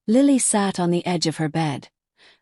Lily sat on the edge of her bed,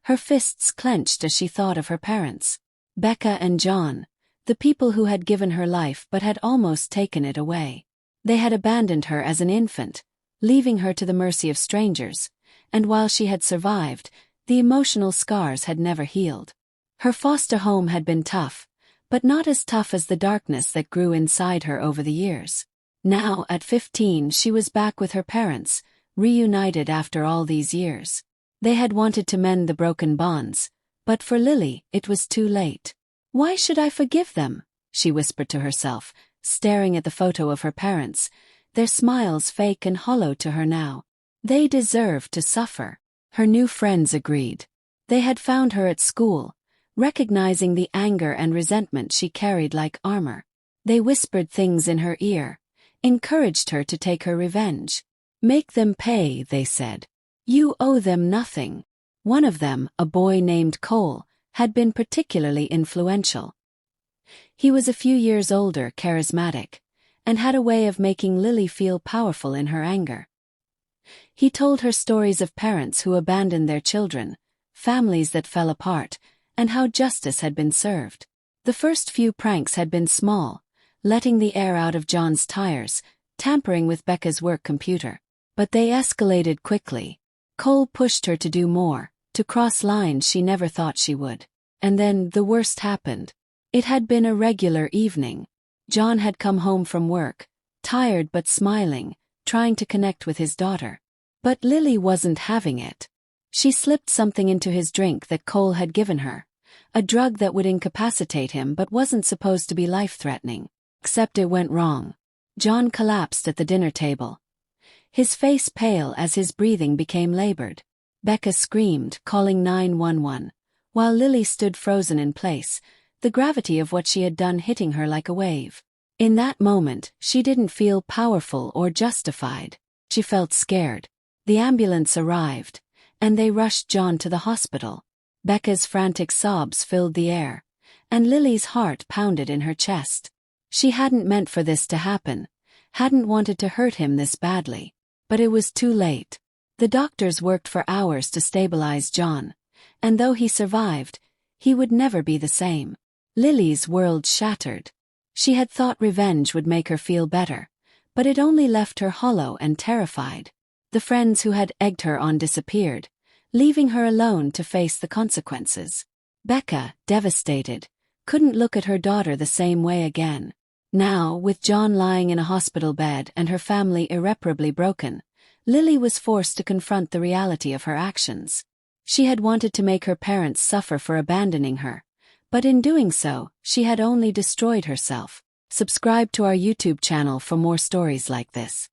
her fists clenched as she thought of her parents. Becca and John, the people who had given her life but had almost taken it away. They had abandoned her as an infant, leaving her to the mercy of strangers, and while she had survived, the emotional scars had never healed. Her foster home had been tough, but not as tough as the darkness that grew inside her over the years. Now, at 15, she was back with her parents, reunited after all these years. They had wanted to mend the broken bonds, but for Lily, it was too late. "Why should I forgive them?" she whispered to herself, staring at the photo of her parents, their smiles fake and hollow to her now. They deserved to suffer. Her new friends agreed. They had found her at school, recognizing the anger and resentment she carried like armor. They whispered things in her ear, encouraged her to take her revenge. "Make them pay," they said. "You owe them nothing." One of them, a boy named Cole, had been particularly influential. He was a few years older, charismatic, and had a way of making Lily feel powerful in her anger. He told her stories of parents who abandoned their children, families that fell apart, and how justice had been served. The first few pranks had been small, letting the air out of John's tires, tampering with Becca's work computer. But they escalated quickly. Cole pushed her to do more, to cross lines she never thought she would. And then the worst happened. It had been a regular evening. John had come home from work, tired but smiling, trying to connect with his daughter. But Lily wasn't having it. She slipped something into his drink that Cole had given her, a drug that would incapacitate him but wasn't supposed to be life-threatening. Except it went wrong. John collapsed at the dinner table, his face pale as his breathing became labored. Becca screamed, calling 911, while Lily stood frozen in place, the gravity of what she had done hitting her like a wave. In that moment, she didn't feel powerful or justified. She felt scared. The ambulance arrived, and they rushed John to the hospital. Becca's frantic sobs filled the air, and Lily's heart pounded in her chest. She hadn't meant for this to happen, hadn't wanted to hurt him this badly. But it was too late. The doctors worked for hours to stabilize John, and though he survived, he would never be the same. Lily's world shattered. She had thought revenge would make her feel better, but it only left her hollow and terrified. The friends who had egged her on disappeared, leaving her alone to face the consequences. Becca, devastated, couldn't look at her daughter the same way again. Now, with John lying in a hospital bed and her family irreparably broken, Lily was forced to confront the reality of her actions. She had wanted to make her parents suffer for abandoning her, but in doing so, she had only destroyed herself. Subscribe to our YouTube channel for more stories like this.